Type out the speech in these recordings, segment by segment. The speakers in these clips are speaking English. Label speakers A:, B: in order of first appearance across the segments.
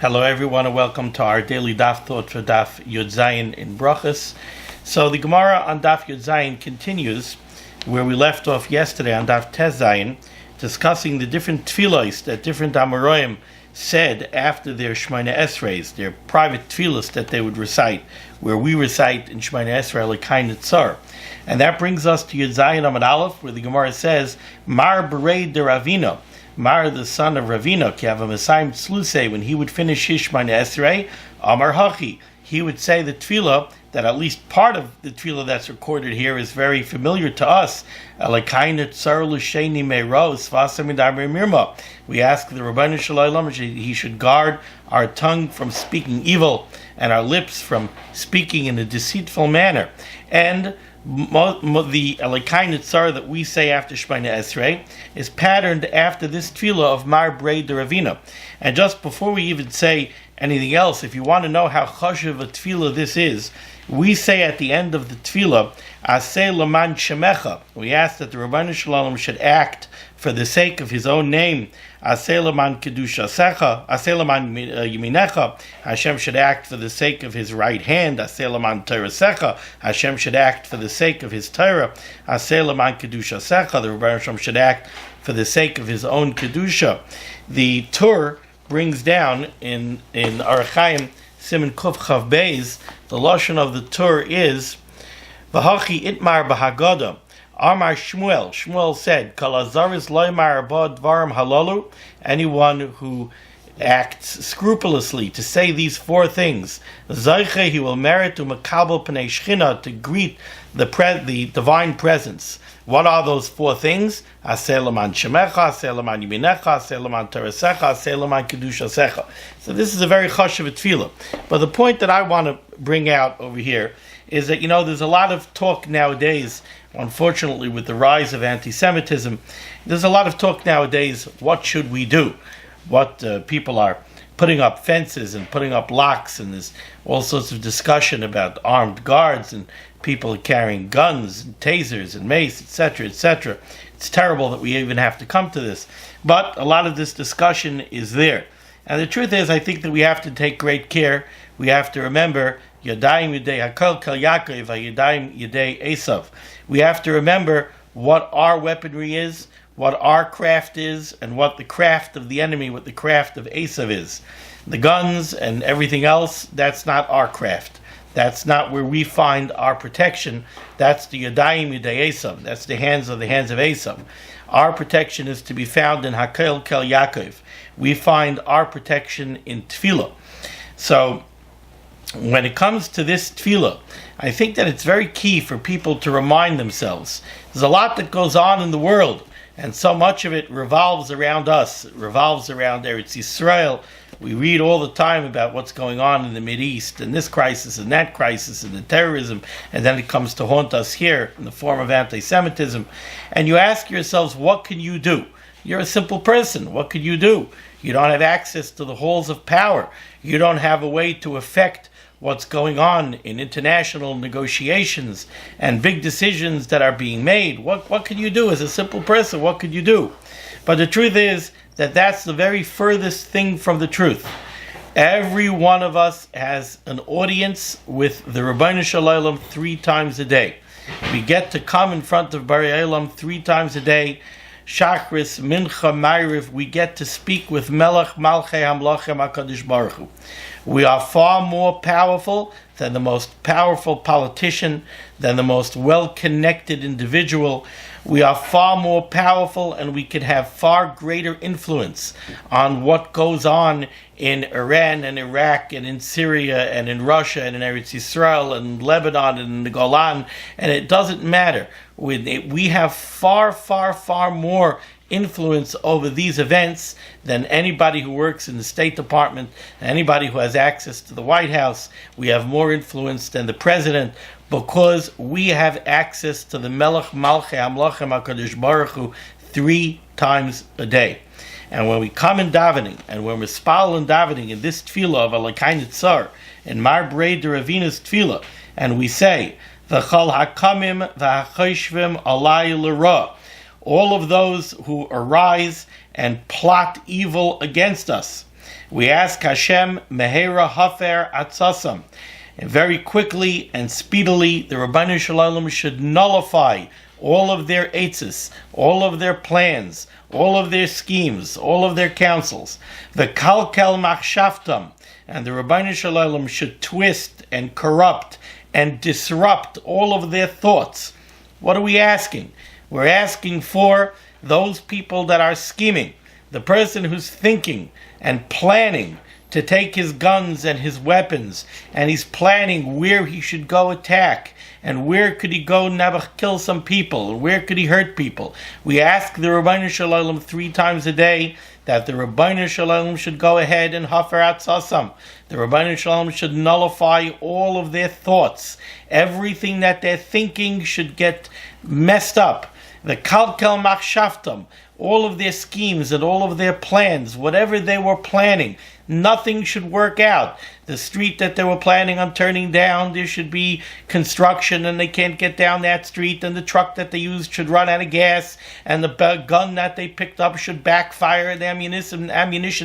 A: Hello everyone and welcome to our daily Daf Thought for Daf Yud Zayin in Berachos. So the Gemara on Daf Yud Zayin continues where we left off yesterday on Daf Tez Zayin, discussing the different tefillos that different Amoraim said after their Shemona Esreis, their private tefillos that they would recite, where we recite in Shemona Esrei L'Kai Nitzar. And that brings us to Yud Zayin Amud Aleph, where the Gemara says, Mar Berei de Ravina, Mar, the son of Ravina, Ki have a Messiah Tzlusei, when he would finish his Shemona Esrei, Amar Hachi, he would say the tefillah, that at least part of the tefillah that's recorded here is very familiar to us. We ask the Rabbeinu Shalom he should guard our tongue from speaking evil and our lips from speaking in a deceitful manner. And the Elikai Nitzar that we say after Shemona Esrei is patterned after this tefillah of Mar Brei de Ravina. And just before we even say anything else, if you want to know how chashuv a tefillah this is, we say at the end of the tefillah, Aseh Laman Shemecha. We ask that the Rabbeinu Shalom should act for the sake of his own name. Aseh Laman Kedushasecha, Aseh Laman Yeminecha. Hashem should act for the sake of his right hand. Aseh Laman Torasecha. Hashem should act for the sake of his Torah. Aseh Laman Kedushasecha. The Rabbeinu Shalom should act for the sake of his own Kedusha. The Tur brings down in Arachayim Siman Kuf Chav Beis, the lashon of the Tur is V'hachi itmar b'haggadah. Amar Shmuel. Shmuel said, Kol hazaris lo yimar ba dvarim halalu. Anyone who acts scrupulously to say these four things, Zayche, he will merit to makabel pnei shchina, to greet the divine presence. What are those four things? Aseh Laman Shemecha, Aseh Laman Yeminecha, Aseh Laman Torasecha, Aseh Laman Kedushasecha. So this is a very chashuv tefillah. But the point that I want to bring out over here is that, there's a lot of talk nowadays, unfortunately with the rise of anti-Semitism, there's a lot of talk nowadays, what should we do? What people are putting up fences and putting up locks, and there's all sorts of discussion about armed guards and people carrying guns and tasers and mace, etc., etc. It's terrible that we even have to come to this. But a lot of this discussion is there. And the truth is, I think that we have to take great care. We have to remember, Yadayim Yadei Hakol Kel Yaakov, Yadayim Yadei Esav. We have to remember what our weaponry is, what our craft is, and what the craft of the enemy, what the craft of Esav is. The guns and everything else, that's not our craft. That's not where we find our protection. That's the Yadayim Yadei Esav. That's the hands of Esav. Our protection is to be found in Hakel Kel Yaakov. We find our protection in Tefillah. So, when it comes to this Tefillah, I think that it's very key for people to remind themselves. There's a lot that goes on in the world, and so much of it revolves around us. It revolves around Eretz Yisrael. We read all the time about what's going on in the Mideast, and this crisis, and that crisis, and the terrorism, and then it comes to haunt us here in the form of anti-Semitism. And you ask yourselves, what can you do? You're a simple person. What could you do? You don't have access to the halls of power. You don't have a way to affect what's going on in international negotiations and big decisions that are being made. What can you do as a simple person? What could you do? But the truth is that that's the very furthest thing from the truth. Every one of us has an audience with the Rabbeinu Shalom 3 times a day. We get to come in front of Barei Olam 3 times a day. Shachris, Mincha, Ma'ariv, we get to speak with Melech Malchei Hamlochem HaKadosh Baruch Hu. We are far more powerful than the most powerful politician, than the most well-connected individual. We are far more powerful, and we can have far greater influence on what goes on in Iran and Iraq and in Syria and in Russia and in Eretz Yisrael and Lebanon and in the Golan, and it doesn't matter. We have far, far, far more influence over these events than anybody who works in the State Department, anybody who has access to the White House. We have more influence than the president because we have access to the Melech Malchei Hamlochem HaKadosh Baruch Hu 3 times a day. And when we come in davening, and when we're spal in davening in this tefillah of Elikai Nitzar, in Mar Brei de Ravina's tefillah, and we say, V'chol hakamim v'hachoshvim alai l'ra, all of those who arise and plot evil against us. We ask Hashem mehera hafer atzasam, and very quickly and speedily the Rabbeinu Shalom should nullify all of their eitzes, all of their plans, all of their schemes, all of their counsels. The kalkel machshavtam, and the Rabbeinu Shalom should twist and corrupt and disrupt all of their thoughts. What are we asking? We're asking for those people that are scheming, the person who's thinking and planning to take his guns and his weapons, and he's planning where he should go attack, and where could he go kill some people, and where could he hurt people. We ask the Rabbeinu Shalom 3 times a day that the Rabbeinu Shalom should go ahead and hafer atzasam. The Rabbeinu Shalom should nullify all of their thoughts. Everything that they're thinking should get messed up. The kalkel machshavtam, all of their schemes and all of their plans, whatever they were planning, nothing should work out. The street that they were planning on turning down, there should be construction and they can't get down that street, and the truck that they used should run out of gas, and the gun that they picked up should backfire, the ammunition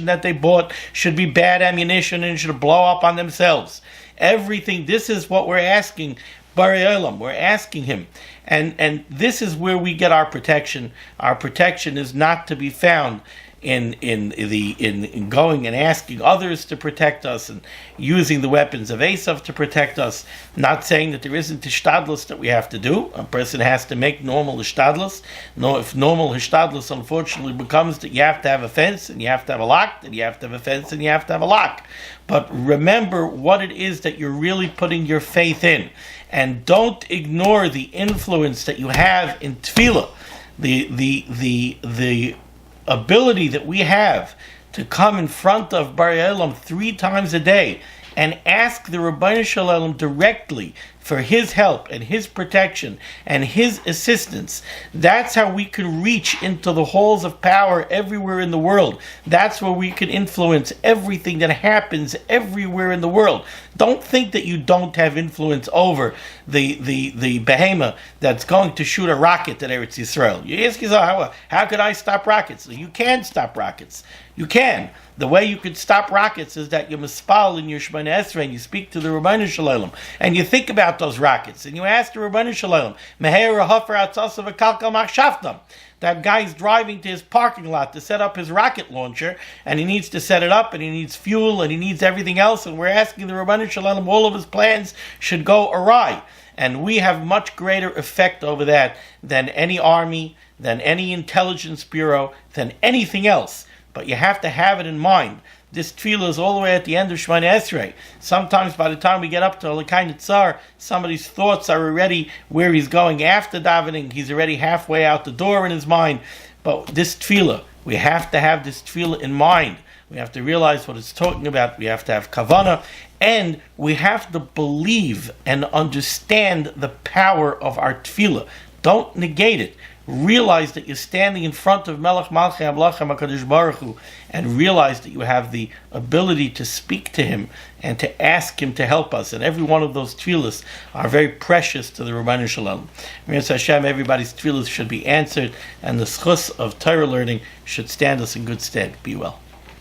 A: that they bought should be bad ammunition and should blow up on themselves. Everything, this is what we're asking Barei Olam. We're asking him. And this is where we get our protection. Our protection is not to be found in going and asking others to protect us and using the weapons of Esav to protect us. Not saying that there isn't hishtadlus that we have to do. A person has to make normal hishtadlus. No, if normal hishtadlus unfortunately becomes that you have to have a fence and you have to have a lock, then you have to have a fence and you have to have a lock. But remember what it is that you're really putting your faith in. And don't ignore the influence that you have in tefillah, the ability that we have to come in front of Barei Olam 3 times a day and ask the Rabbeinu Shalom directly for his help and his protection and his assistance. That's how we can reach into the halls of power everywhere in the world. That's where we can influence everything that happens everywhere in the world. Don't think that you don't have influence over the behemoth that's going to shoot a rocket at Eretz Yisrael. You ask yourself, how could I stop rockets? You can stop rockets. You can. The way you could stop rockets is that you mispal in your Shemona Esrei and you speak to the Rabbeinu Shalom and you think about those rockets and you ask the Rabbeinu Shalom, Meher Hafer Atzasav Kalkal Machshavtam. That guy's driving to his parking lot to set up his rocket launcher, and he needs to set it up, and he needs fuel, and he needs everything else, and we're asking the Rabbeinu Shalom all of his plans should go awry. And we have much greater effect over that than any army, than any intelligence bureau, than anything else. But you have to have it in mind. This tefillah is all the way at the end of Shemona Esrei. Sometimes by the time we get up to Elokei Nitzar, somebody's thoughts are already where he's going after davening. He's already halfway out the door in his mind. But this tefillah, we have to have this tefillah in mind. We have to realize what it's talking about. We have to have kavanah. And we have to believe and understand the power of our tefillah. Don't negate it. Realize that you're standing in front of Melech Malchei Amlachim HaKadosh Baruch Hu, and realize that you have the ability to speak to him and to ask him to help us. And every one of those tefillahs are very precious to the Rabbeinu Shalom. Mirz Hashem, everybody's tefillahs should be answered, and the schus of Torah learning should stand us in good stead. Be well.